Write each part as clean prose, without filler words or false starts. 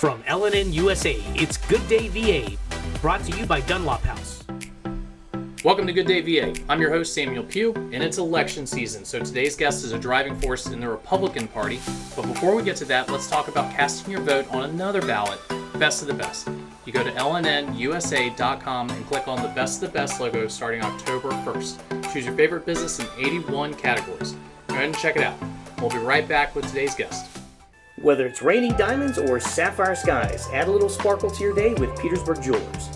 From LNN USA, it's Good Day VA, brought to you by Dunlop House. Welcome to Good Day VA. I'm your host, Samuel Pugh, and it's election season, so today's guest is a driving force in the Republican Party. But before we get to that, let's talk about casting your vote on another ballot, Best of the Best. You go to lnnusa.com and click on the Best of the Best logo starting October 1st. Choose your favorite business in 81 categories. Go ahead and check it out. We'll be right back with today's guest. Whether it's raining diamonds or sapphire skies, add a little sparkle to your day with Petersburg Jewelers.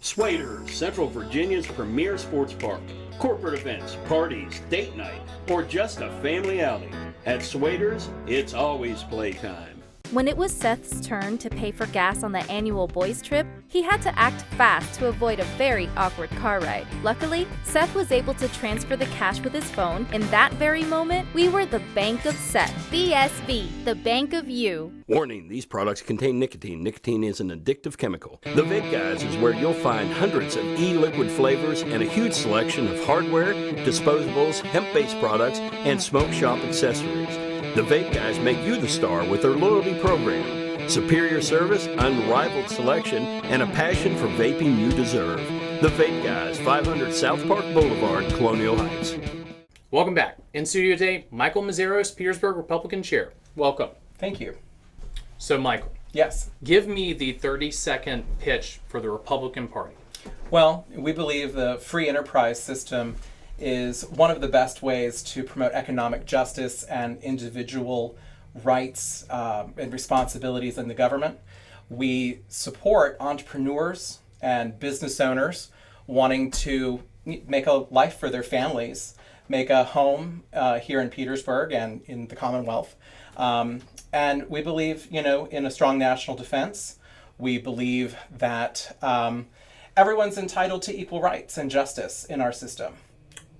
Swaders, Central Virginia's premier sports park. Corporate events, parties, date night, or just a family outing. At Swaders, it's always playtime. When it was Seth's turn to pay for gas on the annual boys' trip, he had to act fast to avoid a very awkward car ride. Luckily, Seth was able to transfer the cash with his phone. In that very moment, we were the Bank of Seth. BSV, the Bank of You. Warning, these products contain nicotine. Nicotine is an addictive chemical. The Vape Guys is where you'll find hundreds of e-liquid flavors and a huge selection of hardware, disposables, hemp-based products, and smoke shop accessories. The Vape Guys make you the star with their loyalty program. Superior service, unrivaled selection, and a passion for vaping you deserve. The Vape Guys, 500 South Park Boulevard, Colonial Heights. Welcome back. In studio today, Michael Mazeros, Petersburg Republican Chair. Welcome. Thank you. So, Michael. Yes. Give me the 30-second pitch for the Republican Party. Well, we believe the free enterprise system is one of the best ways to promote economic justice and individual rights and responsibilities in the government. We support entrepreneurs and business owners wanting to make a life for their families, make a home here in Petersburg and in the Commonwealth. And we believe, in a strong national defense. We believe that everyone's entitled to equal rights and justice in our system.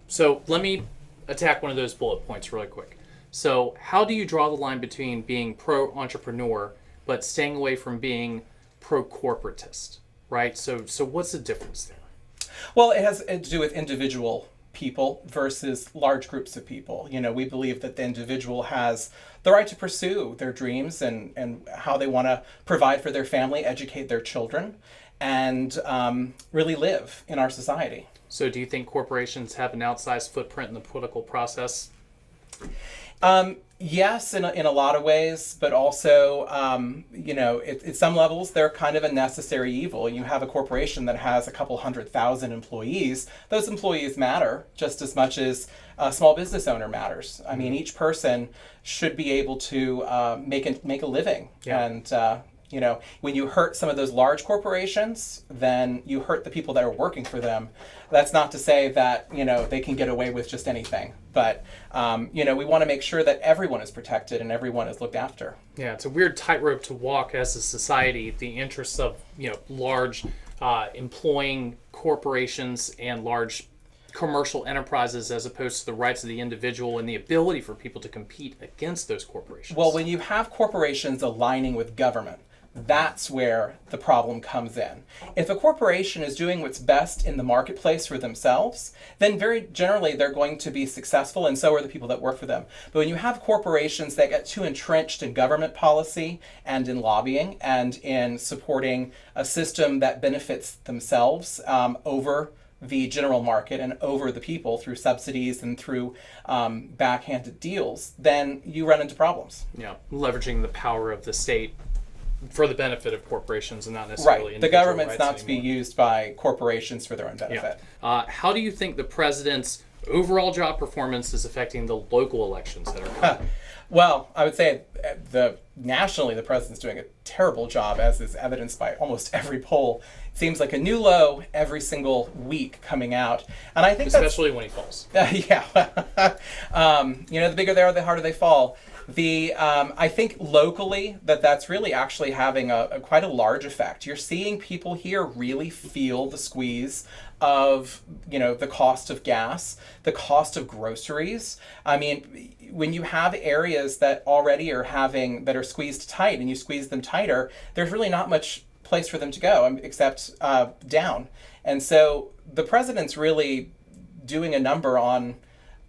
So let me attack one of those bullet points really quick. So how do you draw the line between being pro-entrepreneur but staying away from being pro-corporatist, right? So what's the difference there? Well, it has to do with individual people versus large groups of people. We believe that the individual has the right to pursue their dreams and how they want to provide for their family, educate their children, and really live in our society. So do you think corporations have an outsized footprint in the political process? Yes, in a lot of ways, but also, at some levels, they're kind of a necessary evil. You have a corporation that has a couple 100,000 employees. Those employees matter just as much as a small business owner matters. I mean, each person should be able to make a living. Yeah. And when you hurt some of those large corporations, then you hurt the people that are working for them. That's not to say that, they can get away with just anything. But, we want to make sure that everyone is protected and everyone is looked after. Yeah, it's a weird tightrope to walk as a society, the interests of, large employing corporations and large commercial enterprises as opposed to the rights of the individual and the ability for people to compete against those corporations. Well, when you have corporations aligning with government, that's where the problem comes in. If a corporation is doing what's best in the marketplace for themselves, then very generally they're going to be successful, and so are the people that work for them. But when you have corporations that get too entrenched in government policy and in lobbying and in supporting a system that benefits themselves over the general market and over the people through subsidies and through backhanded deals, then you run into problems. Yeah, leveraging the power of the state for the benefit of corporations and not necessarily right. The government's not to be used by corporations for their own benefit. Yeah. How do you think the president's overall job performance is affecting the local elections that are coming? Well, I would say nationally the president's doing a terrible job, as is evidenced by almost every poll. It seems like a new low every single week coming out, and I think especially when he falls. Yeah, the bigger they are, the harder they fall. I think locally that's really actually having a quite a large effect. You're seeing people here really feel the squeeze of, the cost of gas, the cost of groceries. I mean, when you have areas that already that are squeezed tight and you squeeze them tighter, there's really not much place for them to go except down. And so the president's really doing a number on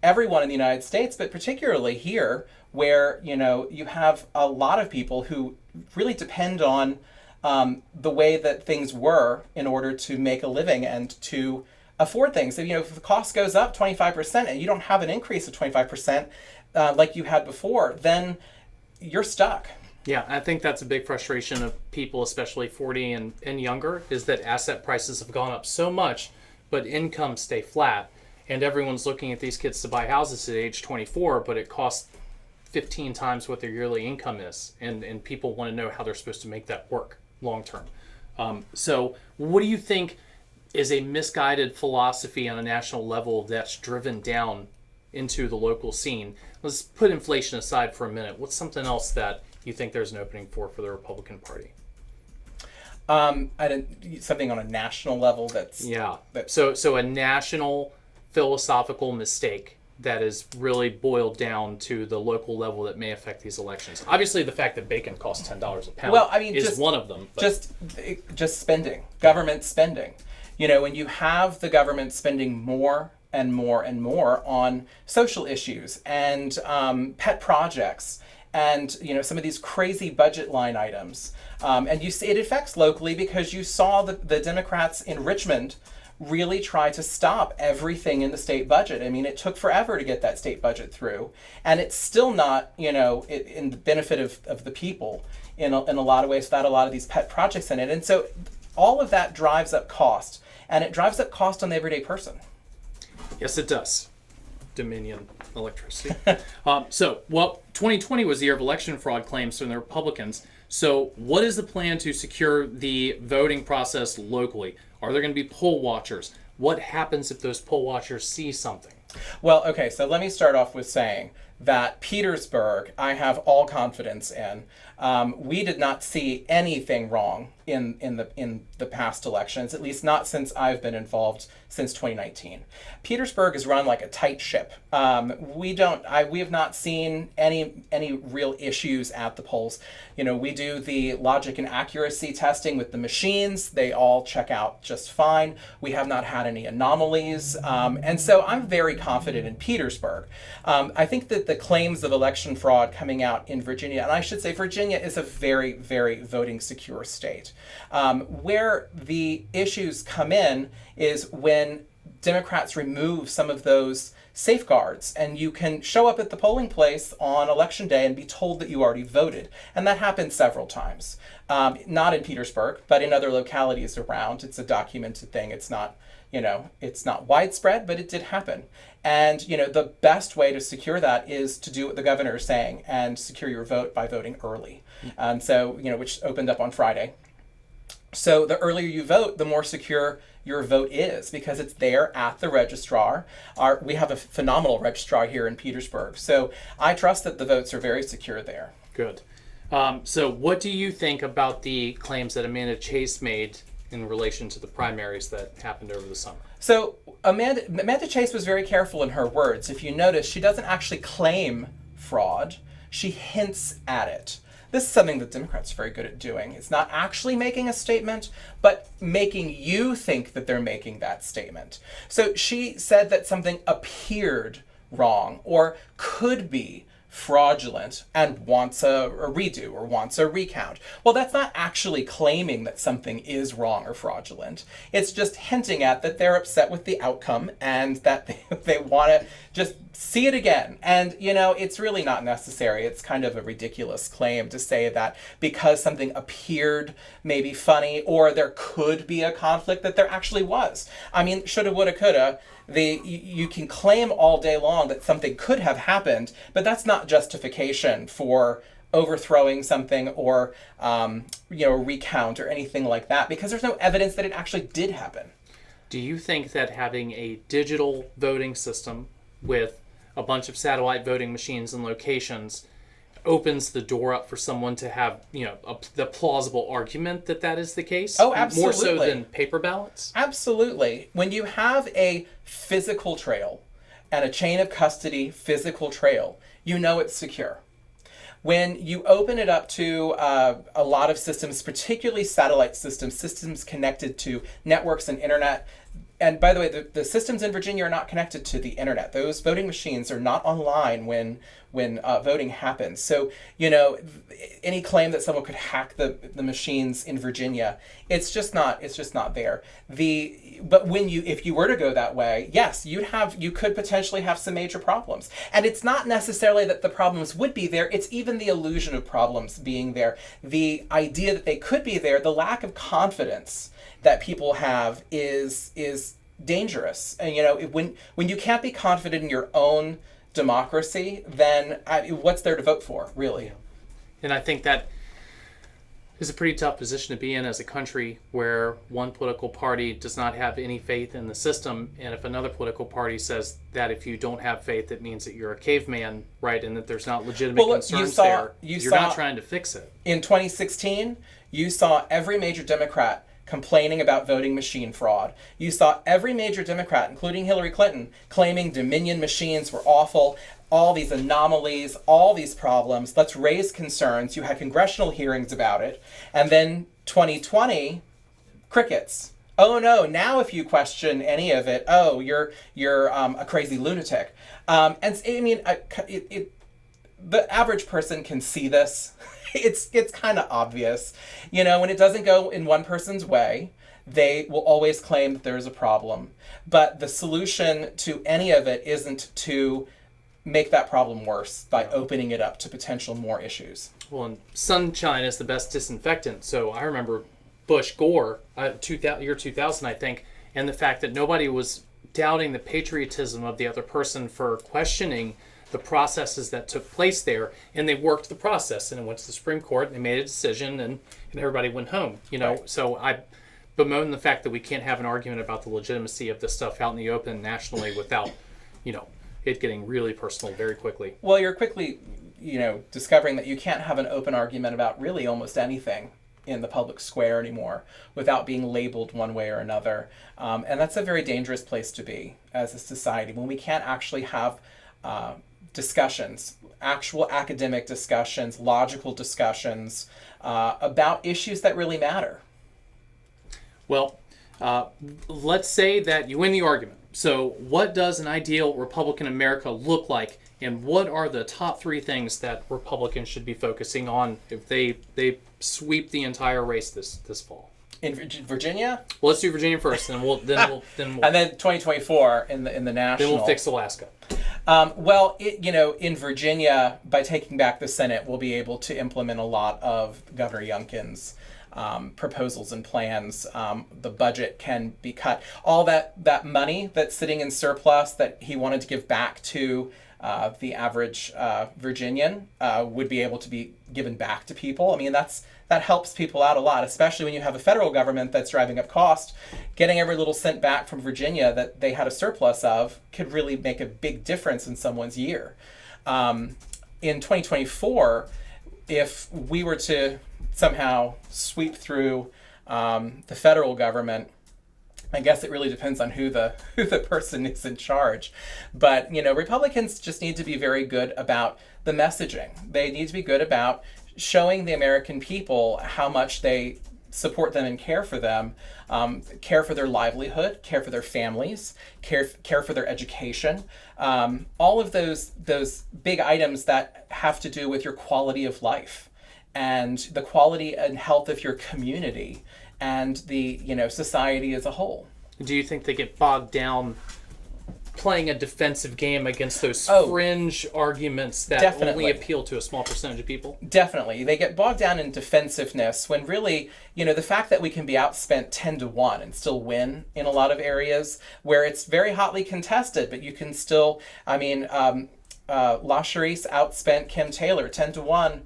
everyone in the United States, but particularly here, where, you have a lot of people who really depend on the way that things were in order to make a living and to afford things. So, if the cost goes up 25% and you don't have an increase of 25% like you had before, then you're stuck. Yeah, I think that's a big frustration of people, especially 40 and younger, is that asset prices have gone up so much, but incomes stay flat. And everyone's looking at these kids to buy houses at age 24, but it costs 15 times what their yearly income is. And people want to know how they're supposed to make that work long term. So what do you think is a misguided philosophy on a national level that's driven down into the local scene? Let's put inflation aside for a minute. What's something else that you think there's an opening for the Republican Party? Something on a national level that's... Yeah. So a national philosophical mistake that is really boiled down to the local level that may affect these elections. Obviously, the fact that bacon costs $10 a pound is one of them. But... Just spending, government spending. When you have the government spending more and more and more on social issues and pet projects and some of these crazy budget line items, and you see it affects locally because you saw the Democrats in Richmond really try to stop everything in the state budget. I mean, it took forever to get that state budget through, and it's still not, in the benefit of the people in a lot of ways without a lot of these pet projects in it. And so all of that drives up cost, and it drives up cost on the everyday person. Yes, it does. Dominion electricity. 2020 was the year of election fraud claims from the Republicans. So what is the plan to secure the voting process locally? Are there going to be poll watchers? What happens if those poll watchers see something? Well, okay, so let me start off with saying that Petersburg, I have all confidence in. We did not see anything wrong in the past elections, at least not since I've been involved since 2019. Petersburg is run like a tight ship. We have not seen any real issues at the polls. We do the logic and accuracy testing with the machines. They all check out just fine. We have not had any anomalies. And so I'm very confident in Petersburg. I think that the claims of election fraud coming out in Virginia, and I should say Virginia is a very, very voting secure state. Where the issues come in is when Democrats remove some of those safeguards, and you can show up at the polling place on election day and be told that you already voted. And that happened several times. Not in Petersburg, but in other localities around. It's a documented thing. It's not, it's not widespread, but it did happen. And, the best way to secure that is to do what the governor is saying and secure your vote by voting early. And so, which opened up on Friday. So the earlier you vote, the more secure your vote is because it's there at the registrar. We have a phenomenal registrar here in Petersburg. So I trust that the votes are very secure there. Good. So what do you think about the claims that Amanda Chase made in relation to the primaries that happened over the summer? So Amanda Chase was very careful in her words. If you notice, she doesn't actually claim fraud. She hints at it. This is something that Democrats are very good at doing. It's not actually making a statement, but making you think that they're making that statement. So she said that something appeared wrong or could be fraudulent and wants a redo or wants a recount. Well, that's not actually claiming that something is wrong or fraudulent. It's just hinting at that they're upset with the outcome and that they want to just see it again. And, it's really not necessary. It's kind of a ridiculous claim to say that because something appeared maybe funny or there could be a conflict that there actually was. I mean, shoulda, woulda, coulda. You can claim all day long that something could have happened, but that's not justification for overthrowing something or recount or anything like that because there's no evidence that it actually did happen. Do you think that having a digital voting system with a bunch of satellite voting machines and locations opens the door up for someone to have, the plausible argument that is the case? Oh, absolutely. More so than paper ballots? Absolutely. When you have a physical trail and a chain of custody physical trail, it's secure. When you open it up to a lot of systems, particularly satellite systems connected to networks and internet, and by the way, the systems in Virginia are not connected to the internet. Those voting machines are not online when when voting happens. So, any claim that someone could hack the machines in Virginia, it's just not there. But if you were to go that way, yes, you could potentially have some major problems. And it's not necessarily that the problems would be there, it's even the illusion of problems being there. The idea that they could be there, the lack of confidence that people have is dangerous. And when you can't be confident in your own democracy, then what's there to vote for, really? And I think that is a pretty tough position to be in as a country where one political party does not have any faith in the system, and if another political party says that if you don't have faith, it means that you're a caveman, right, and that there's not legitimate concerns you're not trying to fix it. In 2016, you saw every major Democrat complaining about voting machine fraud. You saw every major Democrat, including Hillary Clinton, claiming Dominion machines were awful, all these anomalies, all these problems. Let's raise concerns. You had congressional hearings about it. And then 2020, crickets. Oh no, now if you question any of it, oh, you're a crazy lunatic. And I mean, the average person can see this. It's kind of obvious. When it doesn't go in one person's way, they will always claim that there's a problem. But the solution to any of it isn't to make that problem worse by opening it up to potential more issues. Well, and sunshine is the best disinfectant. So I remember Bush Gore, year 2000, I think, and the fact that nobody was doubting the patriotism of the other person for questioning the processes that took place there, and they worked the process, and it went to the Supreme Court, and they made a decision, and everybody went home. Right. So I bemoan the fact that we can't have an argument about the legitimacy of this stuff out in the open nationally without, it getting really personal very quickly. Well, you're quickly, discovering that you can't have an open argument about really almost anything in the public square anymore without being labeled one way or another. And that's a very dangerous place to be as a society, when we can't actually have discussions, actual academic discussions, logical discussions about issues that really matter. Well, let's say that you win the argument. So what does an ideal Republican America look like, and what are the top 3 things that Republicans should be focusing on if they sweep the entire race this fall? In Virginia? Well, let's do Virginia first, and we'll and then 2024 in the national. Then we'll fix Alaska. In Virginia, by taking back the Senate, we'll be able to implement a lot of Governor Youngkin's proposals and plans. The budget can be cut. All that money that's sitting in surplus that he wanted to give back to the average Virginian would be able to be given back to people. I mean, that helps people out a lot, especially when you have a federal government that's driving up cost. Getting every little cent back from Virginia that they had a surplus of could really make a big difference in someone's year. In 2024, if we were to somehow sweep through the federal government, I guess it really depends on who the person is in charge. But, Republicans just need to be very good about the messaging. They need to be good about showing the American people how much they support them and care for them, care for their livelihood, care for their families, care for their education. All of those big items that have to do with your quality of life and the quality and health of your community and the society as a whole. Do you think they get bogged down playing a defensive game against those fringe arguments that definitely only appeal to a small percentage of people? Definitely. They get bogged down in defensiveness when really, the fact that we can be outspent 10-1 and still win in a lot of areas where it's very hotly contested, but you can still, LaCherice outspent Kim Taylor 10-1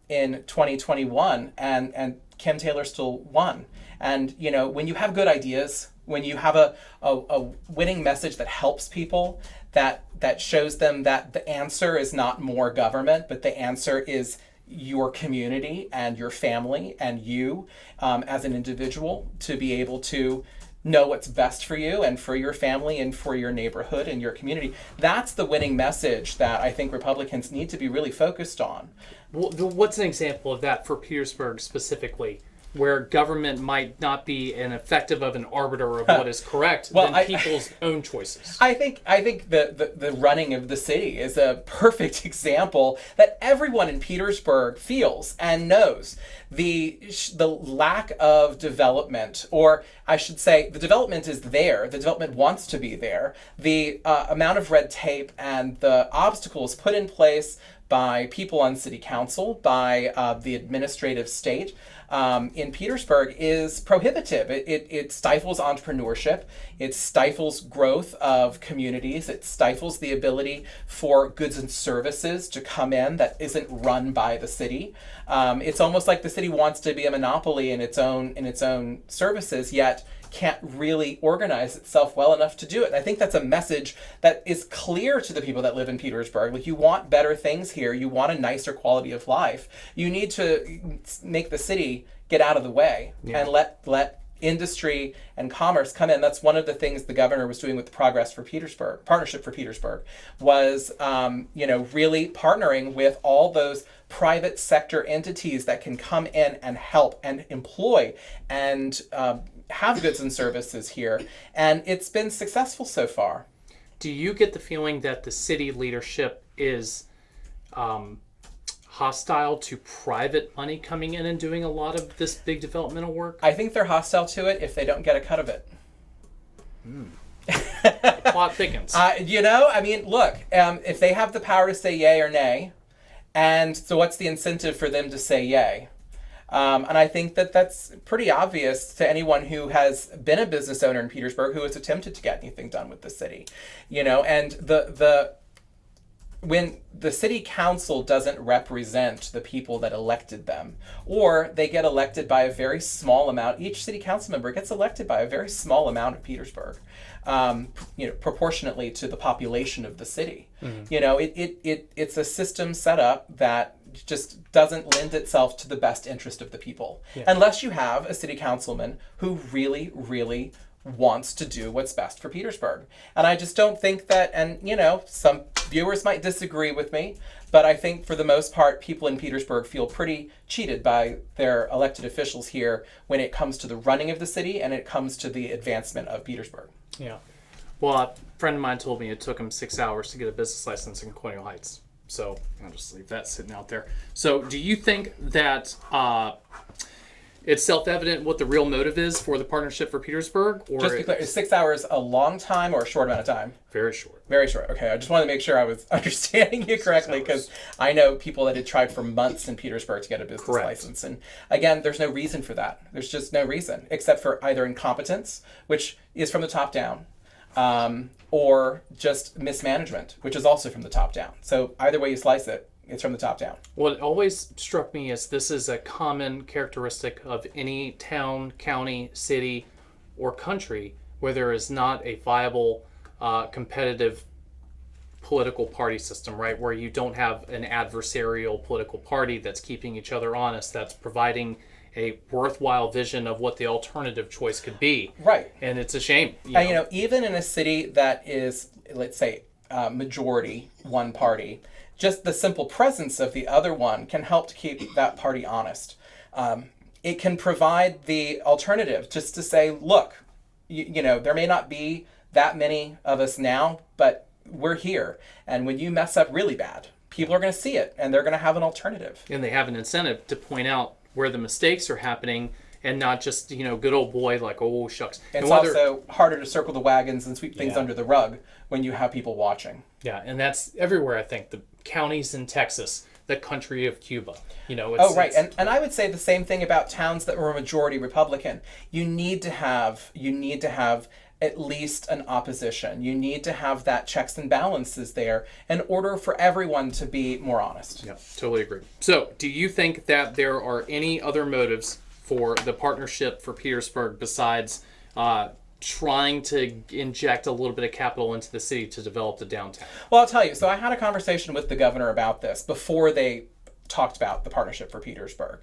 in 2021, and Kim Taylor still won. And, when you have good ideas, when you have a winning message that helps people, that shows them that the answer is not more government, but the answer is your community and your family and you as an individual to be able to know what's best for you and for your family and for your neighborhood and your community. That's the winning message that I think Republicans need to be really focused on. Well, what's an example of that for Petersburg specifically? where government might not be an effective of an arbiter of what is correct than people's own choices. I think the running of the city is a perfect example that everyone in Petersburg feels and knows. The lack of development, or I should say, the development is there. The development wants to be there. The amount of red tape and the obstacles put in place by people on city council, by the administrative state in Petersburg is prohibitive. It stifles entrepreneurship. It stifles growth of communities. It stifles the ability for goods and services to come in that isn't run by the city. It's almost like the city wants to be a monopoly in its own services, yet can't really organize itself well enough to do it. And I think that's a message that is clear to the people that live in Petersburg. Like, you want better things here. You want a nicer quality of life. You need to make the city get out of the way and let industry and commerce come in. That's one of the things the governor was doing with the Partnership for Petersburg, was really partnering with all those private sector entities that can come in and help and employ and have goods and services here, and it's been successful so far. Do you get the feeling that the city leadership is hostile to private money coming in and doing a lot of this big developmental work? I think they're hostile to it if they don't get a cut of it. The plot thickens. Look, if they have the power to say yay or nay, and so what's the incentive for them to say yay? And I think that that's pretty obvious to anyone who has been a business owner in Petersburg who has attempted to get anything done with the city. And when the city council doesn't represent the people that elected them, or they get elected by a very small amount, each city council member gets elected by a very small amount of Petersburg, proportionately to the population of the city. It's a system set up that just doesn't lend itself to the best interest of the people, unless you have a city councilman who really, really wants to do what's best for Petersburg. And I just don't think that, and some viewers might disagree with me, but I think for the most part, people in Petersburg feel pretty cheated by their elected officials here when it comes to the running of the city and it comes to the advancement of Petersburg. Yeah. Well, a friend of mine told me it took him 6 hours to get a business license in Colonial Heights. So I'll just leave that sitting out there. So do you think that it's self-evident what the real motive is for the Partnership for Petersburg? Or just to be clear, is 6 hours a long time or a short amount of time? Very short. Very short. Okay, I just wanted to make sure I was understanding you correctly, because I know people that had tried for months in Petersburg to get a business license. And again, there's no reason for that. There's just no reason, except for either incompetence, which is from the top down, or just mismanagement, which is also from the top down. So either way you slice it, it's from the top down. What always struck me is this is a common characteristic of any town, county, city, or country where there is not a viable, competitive political party system, right? Where you don't have an adversarial political party that's keeping each other honest, that's providing a worthwhile vision of what the alternative choice could be. Right. And it's a shame. Even in a city that is, let's say, majority one party, just the simple presence of the other one can help to keep that party honest. It can provide the alternative just to say, look, there may not be that many of us now, but we're here. And when you mess up really bad, people are going to see it and they're going to have an alternative. And they have an incentive to point out where the mistakes are happening and not just, good old boy like, oh, shucks. It's also harder to circle the wagons and sweep things under the rug when you have people watching. Yeah, and that's everywhere, I think. The counties in Texas, the country of Cuba. And I would say the same thing about towns that were majority Republican. You need to have at least an opposition. You need to have that checks and balances there in order for everyone to be more honest. Yeah, totally agree. So, do you think that there are any other motives for the Partnership for Petersburg besides trying to inject a little bit of capital into the city to develop the downtown? Well, I'll tell you. So I had a conversation with the governor about this before they talked about the Partnership for Petersburg.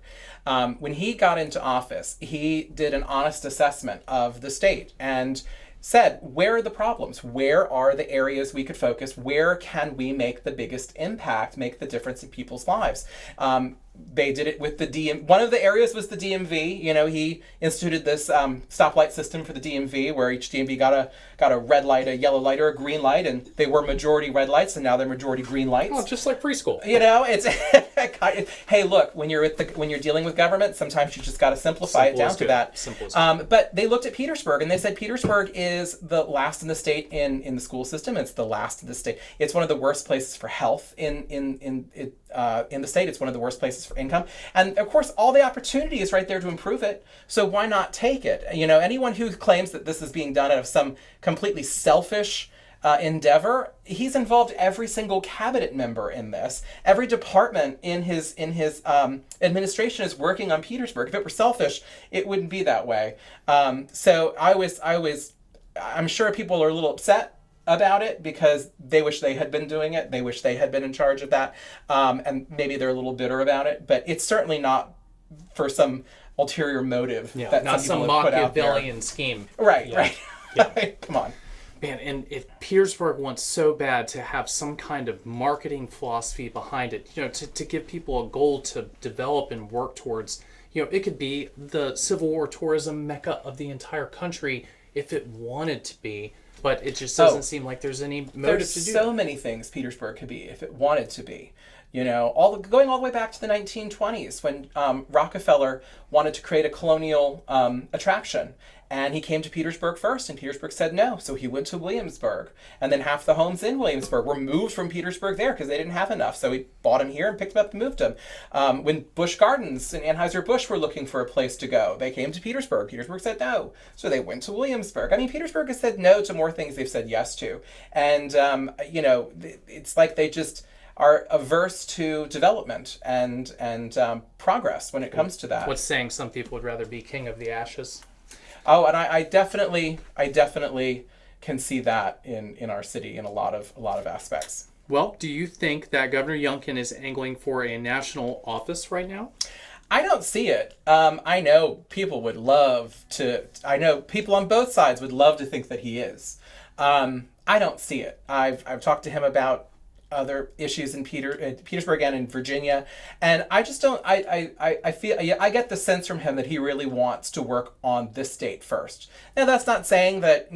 When he got into office, he did an honest assessment of the state and said, where are the problems? Where are the areas we could focus? Where can we make the biggest impact, make the difference in people's lives? They did it with the One of the areas was the DMV. He instituted this stoplight system for the DMV, where each DMV got a red light, a yellow light, or a green light, and they were majority red lights, and now they're majority green lights. Oh, just like preschool. It's hey, look, when you're dealing with government, sometimes you just got to simplify it down to that. Simple as good. But they looked at Petersburg, and they said Petersburg is the last in the state in the school system. It's the last in the state. It's one of the worst places for health in the state. It's one of the worst places for income. And of course, all the opportunity is right there to improve it. So why not take it? Anyone who claims that this is being done out of some completely selfish endeavor, he's involved every single cabinet member in this. Every department in his administration is working on Petersburg. If it were selfish, it wouldn't be that way. So I'm sure people are a little upset about it because they wish they had been doing it. They wish they had been in charge of that. And maybe they're a little bitter about it, but it's certainly not for some ulterior motive. Yeah, that not some some people have put out there. Machiavellian scheme. Right, Yeah. right. Yeah. Come on. Man, and if Petersburg wants so bad to have some kind of marketing philosophy behind it, to give people a goal to develop and work towards, it could be the Civil War tourism mecca of the entire country if it wanted to be. But it just doesn't seem like there's any motive to do There's so many things Petersburg could be if it wanted to be. Going all the way back to the 1920s when Rockefeller wanted to create a colonial attraction. And he came to Petersburg first, and Petersburg said no. So he went to Williamsburg. And then half the homes in Williamsburg were moved from Petersburg there because they didn't have enough. So he bought them here and picked them up and moved them. When Busch Gardens and Anheuser-Busch were looking for a place to go, they came to Petersburg. Petersburg said no. So they went to Williamsburg. I mean, Petersburg has said no to more things they've said yes to. And, it's like they just are averse to development and progress when it comes to that. What's saying some people would rather be king of the ashes? Oh, and I definitely can see that in our city in a lot of aspects. Well, do you think that Governor Youngkin is angling for a national office right now? I don't see it. I know people would love to. I know people on both sides would love to think that he is. I don't see it. I've talked to him about other issues in Petersburg and in Virginia, and I just don't. I feel I get the sense from him that he really wants to work on this state first. Now that's not saying that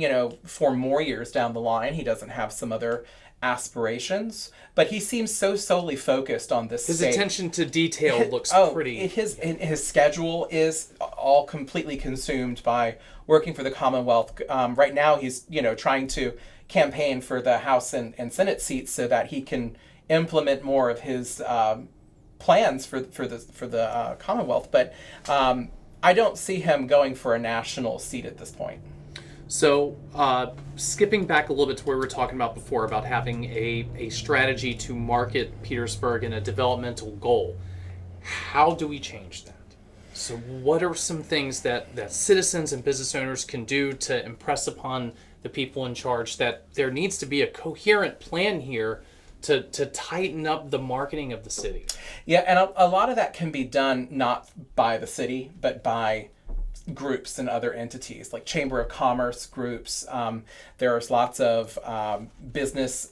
4 more years down the line he doesn't have some other aspirations, but he seems so solely focused on this His state. attention to detail looks pretty. His schedule is all completely consumed by working for the Commonwealth. Right now he's trying to campaign for the House and Senate seats so that he can implement more of his plans for the Commonwealth. But I don't see him going for a national seat at this point. So, skipping back a little bit to where we were talking about before about having a strategy to market Petersburg and a developmental goal, how do we change that? So what are some things that citizens and business owners can do to impress upon the people in charge that there needs to be a coherent plan here to tighten up the marketing of the city? Yeah, and a lot of that can be done not by the city, but by groups and other entities like Chamber of Commerce groups. There's lots of business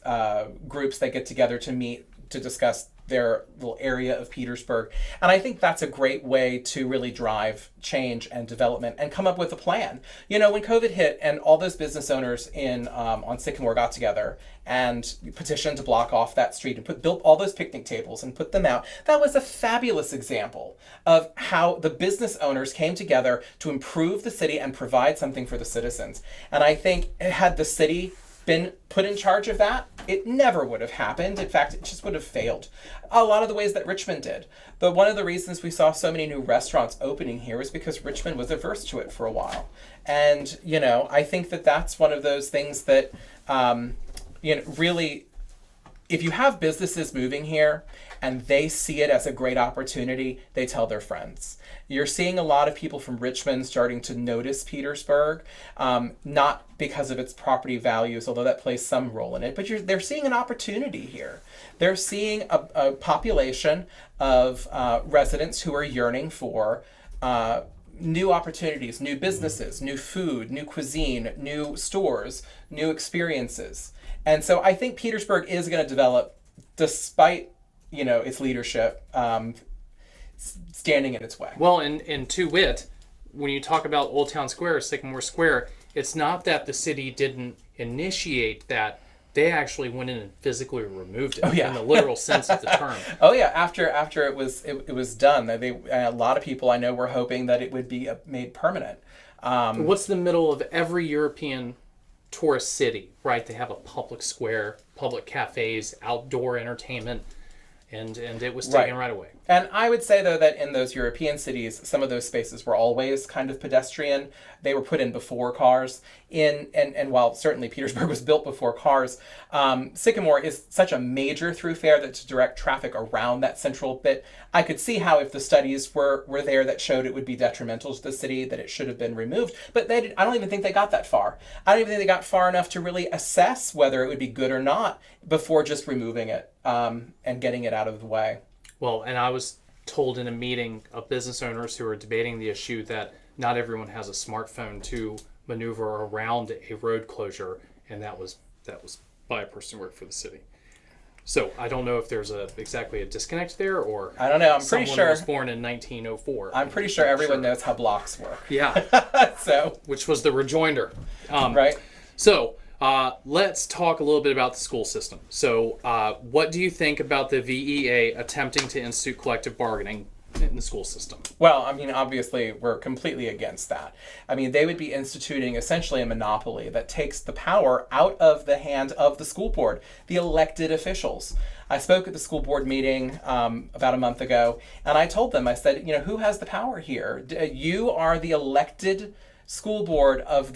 groups that get together to meet to discuss their little area of Petersburg. And I think that's a great way to really drive change and development and come up with a plan. When COVID hit and all those business owners on Sycamore got together and petitioned to block off that street and built all those picnic tables and put them out, that was a fabulous example of how the business owners came together to improve the city and provide something for the citizens. And I think had the city been put in charge of that, it never would have happened. In fact, it just would have failed. A lot of the ways that Richmond did. But one of the reasons we saw so many new restaurants opening here was because Richmond was averse to it for a while. And, I think that that's one of those things that, really, if you have businesses moving here and they see it as a great opportunity, they tell their friends. You're seeing a lot of people from Richmond starting to notice Petersburg, not because of its property values, although that plays some role in it, but they're seeing an opportunity here. They're seeing a population of residents who are yearning for new opportunities, new businesses, new food, new cuisine, new stores, new experiences. And so I think Petersburg is going to develop despite, its leadership. standing in its way. Well, and to wit, when you talk about Old Town Square, Sycamore Square, it's not that the city didn't initiate that. They actually went in and physically removed it in the literal sense of the term. Oh yeah, after it was done, a lot of people I know were hoping that it would be made permanent. What's the middle of every European tourist city, right? They have a public square, public cafes, outdoor entertainment, and it was taken right away. And I would say, though, that in those European cities, some of those spaces were always kind of pedestrian. They were put in before cars. And while certainly Petersburg was built before cars, Sycamore is such a major thoroughfare that to direct traffic around that central bit, I could see how if the studies were there that showed it would be detrimental to the city, that it should have been removed. But I don't even think they got that far. I don't even think they got far enough to really assess whether it would be good or not before just removing it and getting it out of the way. Well, and I was told in a meeting of business owners who were debating the issue that not everyone has a smartphone to maneuver around a road closure, and that was by a person who worked for the city. So I don't know if there's exactly a disconnect there, or I don't know. I'm pretty sure someone was born in 1904. I'm pretty sure everyone knows how blocks work. Yeah. So, which was the rejoinder. Right. So let's talk a little bit about the school system. So what do you think about the VEA attempting to institute collective bargaining in the school system? Well, I mean, obviously, we're completely against that. I mean, they would be instituting essentially a monopoly that takes the power out of the hand of the school board, the elected officials. I spoke at the school board meeting about a month ago, and I told them, I said, who has the power here? You are the elected school board of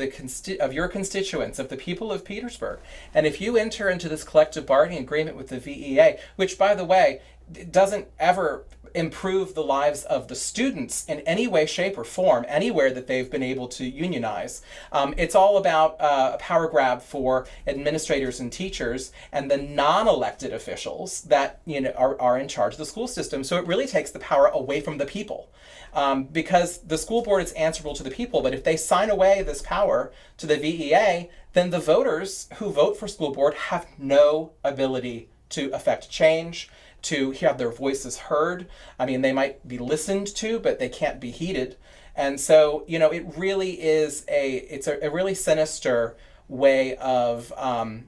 of your constituents, of the people of Petersburg. And if you enter into this collective bargaining agreement with the VEA, which, by the way, doesn't ever improve the lives of the students in any way, shape, or form, anywhere that they've been able to unionize. It's all about a power grab for administrators and teachers and the non-elected officials that are in charge of the school system. So it really takes the power away from the people. Because the school board is answerable to the people, but if they sign away this power to the VEA, then the voters who vote for school board have no ability to affect change, to have their voices heard. I mean, they might be listened to, but they can't be heeded. And so, it really is it's a really sinister way of kind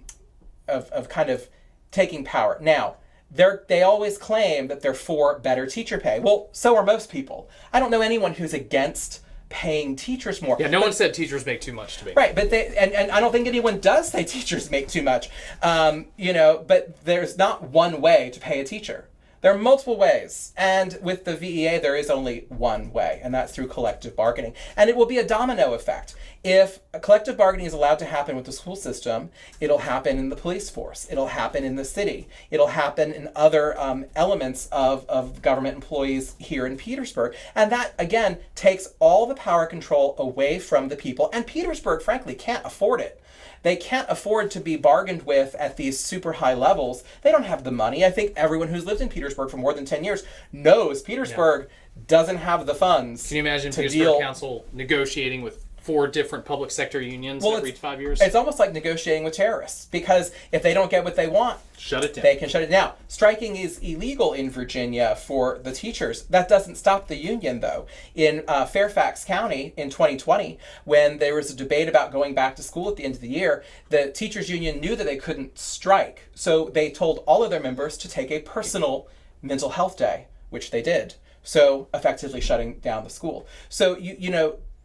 of taking power. Now, they always claim that they're for better teacher pay. Well, so are most people. I don't know anyone who's against paying teachers more. Yeah, no one said teachers make too much to me. Right, but and I don't think anyone does say teachers make too much. But there's not one way to pay a teacher. There are multiple ways, and with the VEA, there is only one way, and that's through collective bargaining. And it will be a domino effect. If a collective bargaining is allowed to happen with the school system, it'll happen in the police force. It'll happen in the city. It'll happen in other elements of government employees here in Petersburg. And that, again, takes all the power control away from the people. And Petersburg, frankly, can't afford it. They can't afford to be bargained with at these super high levels. They don't have the money. I think everyone who's lived in Petersburg for more than 10 years knows Petersburg doesn't have the funds. Can you imagine Petersburg Council negotiating with 4 different public sector unions every 5 years? It's almost like negotiating with terrorists, because if they don't get what they want, shut it down. They can shut it down. Striking is illegal in Virginia for the teachers. That doesn't stop the union, though. In Fairfax County in 2020, when there was a debate about going back to school at the end of the year, the teachers union knew that they couldn't strike. So they told all of their members to take a personal mental health day, which they did. So effectively shutting down the school. So,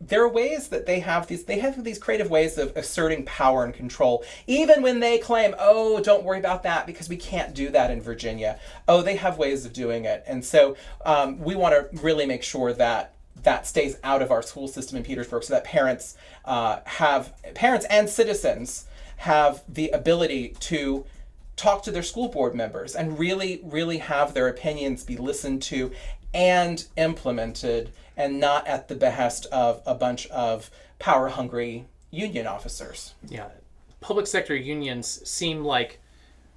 there are ways that they have these creative ways of asserting power and control, even when they claim, oh, don't worry about that because we can't do that in Virginia. Oh, they have ways of doing it. And so we want to really make sure that stays out of our school system in Petersburg, so that parents and citizens have the ability to talk to their school board members and really, really have their opinions be listened to and implemented, and not at the behest of a bunch of power-hungry union officers. Yeah, public sector unions seem like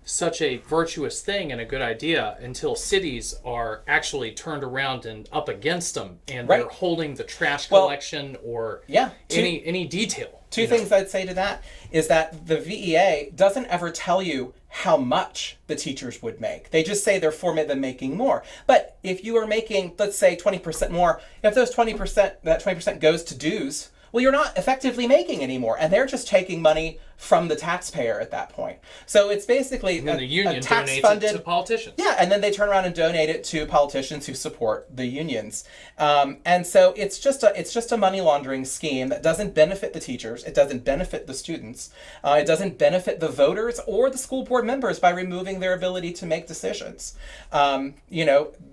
such a virtuous thing and a good idea until cities are actually turned around and up against them, and they're holding the trash collection or any detail. Two things I'd say to that is that the VEA doesn't ever tell you how much the teachers would make. They just say they're for them making more. But if you are making, let's say, 20% more, if those 20%, that 20% goes to dues, well, you're not effectively making any more, and they're just taking money from the taxpayer at that point. So it's basically And then the union a tax donates funded it to politicians. Yeah, and then they turn around and donate it to politicians who support the unions. And so it's just a money laundering scheme that doesn't benefit the teachers. It doesn't benefit the students. It doesn't benefit the voters or the school board members by removing their ability to make decisions. The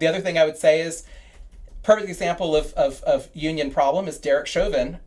other thing I would say is, perfect example of union problem is Derek Chauvin,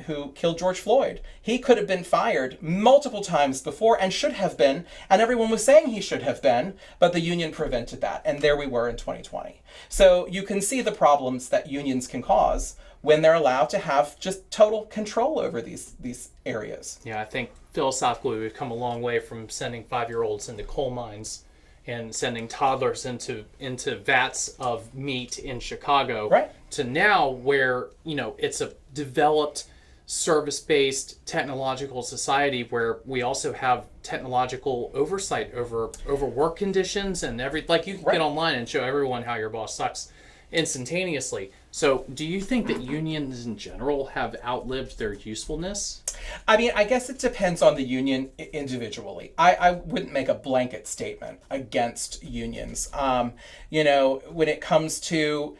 who killed George Floyd. He could have been fired multiple times before and should have been, and everyone was saying he should have been, but the union prevented that, and there we were in 2020. So you can see the problems that unions can cause when they're allowed to have just total control over these areas. Yeah, I think philosophically we've come a long way from sending 5-year-olds into coal mines and sending toddlers into vats of meat in Chicago, right, to now where, it's a developed service-based technological society where we also have technological oversight over work conditions and like you can right. get online and show everyone how your boss sucks instantaneously. So do you think that unions in general have outlived their usefulness? I mean, I guess it depends on the union individually. I wouldn't make a blanket statement against unions. When it comes to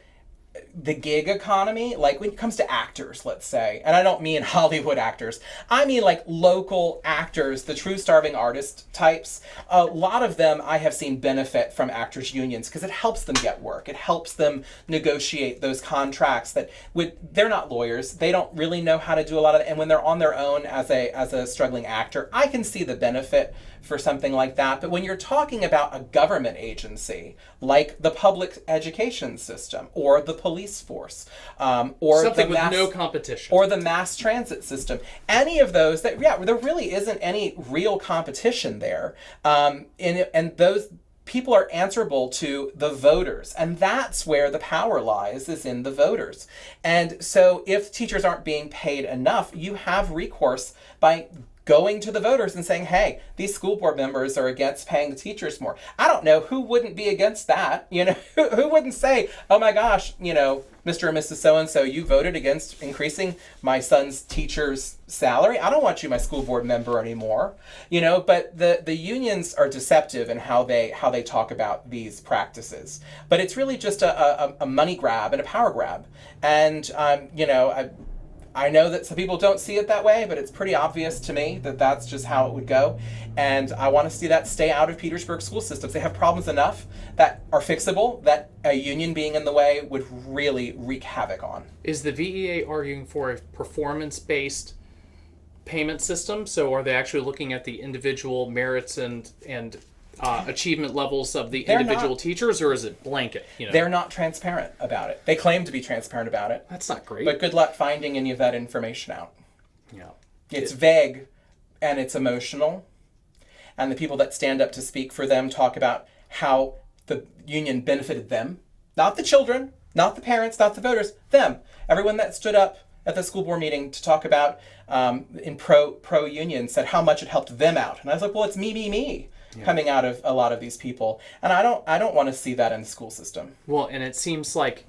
the gig economy, like when it comes to actors, let's say, and I don't mean Hollywood actors, I mean like local actors, the true starving artist types. A lot of them I have seen benefit from actors unions because it helps them get work. It helps them negotiate those contracts they're not lawyers. They don't really know how to do a lot of it. And when they're on their own as a struggling actor, I can see the benefit for something like that. But when you're talking about a government agency like the public education system or the police force, or something the with no competition, or the mass transit system, any of those there really isn't any real competition there, and those people are answerable to the voters, and that's where the power lies, is in the voters. And so if teachers aren't being paid enough, you have recourse by going to the voters and saying, hey, these school board members are against paying the teachers more. I don't know who wouldn't be against that. Who wouldn't say, oh my gosh, Mr. and Mrs. So-and-so, you voted against increasing my son's teacher's salary. I don't want you my school board member anymore. But the unions are deceptive in how they talk about these practices. But it's really just a money grab and a power grab. And, I know that some people don't see it that way, but it's pretty obvious to me that that's just how it would go. And I want to see that stay out of Petersburg school systems. They have problems enough that are fixable that a union being in the way would really wreak havoc on. Is the VEA arguing for a performance-based payment system? So are they actually looking at the individual merits and achievement levels of the individual teachers, or is it blanket? They're not transparent about it. They claim to be transparent about it. That's not great. But good luck finding any of that information out. Yeah. It's vague and it's emotional. And the people that stand up to speak for them talk about how the union benefited them. Not the children, not the parents, not the voters, them. Everyone that stood up at the school board meeting to talk about in pro-union said how much it helped them out. And I was like, well, it's me. Yeah. Coming out of a lot of these people, and I don't want to see that in the school system. Well, and it seems like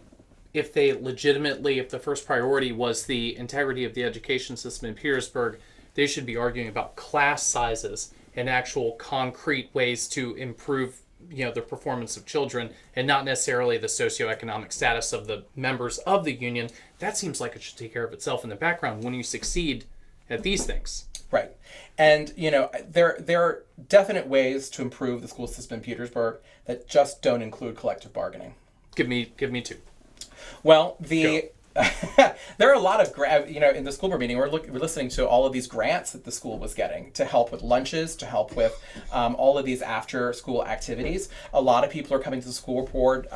if the first priority was the integrity of the education system in Petersburg, they should be arguing about class sizes and actual concrete ways to improve the performance of children, and not necessarily the socioeconomic status of the members of the union. That seems like it should take care of itself in the background when you succeed at these things. Right. And, there are definite ways to improve the school system in Petersburg that just don't include collective bargaining. Give me two. Well, there are a lot of, in the school board meeting, we're listening to all of these grants that the school was getting to help with lunches, to help with all of these after school activities. A lot of people are coming to the school board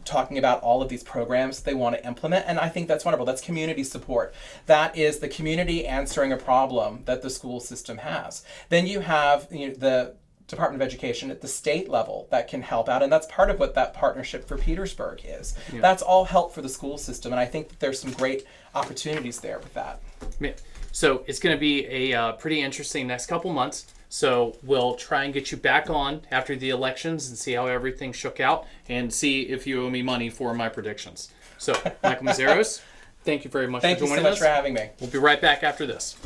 talking about all of these programs they want to implement, and I think that's wonderful. That's community support. That is the community answering a problem that the school system has. Then you have the Department of Education at the state level that can help out, and that's part of what that Partnership for Petersburg is. Yeah. That's all help for the school system, and I think that there's some great opportunities there with that. Yeah. So it's going to be a pretty interesting next couple months. So we'll try and get you back on after the elections and see how everything shook out and see if you owe me money for my predictions. So, Michael Mazzaros, thank you very much for joining us. Thank you so much for having me. We'll be right back after this.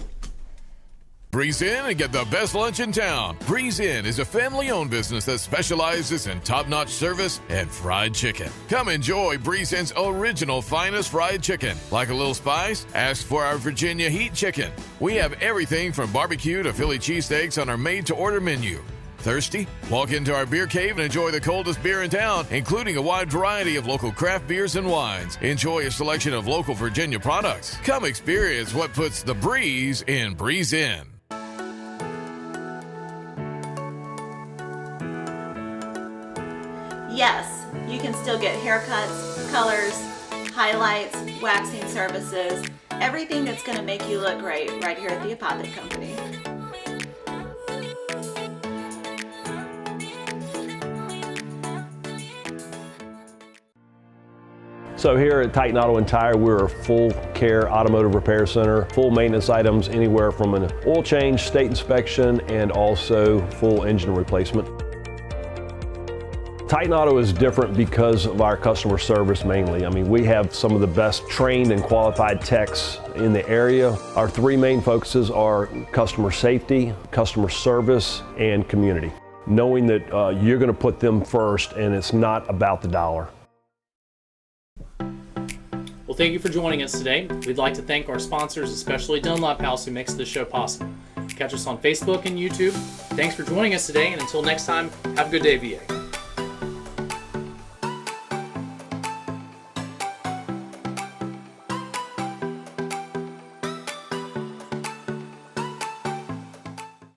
Breeze In and get the best lunch in town. Breeze In is a family-owned business that specializes in top-notch service and fried chicken. Come enjoy Breeze In's original finest fried chicken. Like a little spice? Ask for our Virginia Heat Chicken. We have everything from barbecue to Philly cheesesteaks on our made-to-order menu. Thirsty? Walk into our beer cave and enjoy the coldest beer in town, including a wide variety of local craft beers and wines. Enjoy a selection of local Virginia products. Come experience what puts the breeze in Breeze In. Yes, you can still get haircuts, colors, highlights, waxing services, everything that's going to make you look great right here at the Apothic Company. So here at Titan Auto and Tire, we're a full care automotive repair center, full maintenance items anywhere from an oil change, state inspection, and also full engine replacement. Titan Auto is different because of our customer service mainly. I mean, we have some of the best trained and qualified techs in the area. Our three main focuses are customer safety, customer service, and community. Knowing that you're going to put them first and it's not about the dollar. Well, thank you for joining us today. We'd like to thank our sponsors, especially Dunlop House, who makes this show possible. Catch us on Facebook and YouTube. Thanks for joining us today, and until next time, have a good day, VA.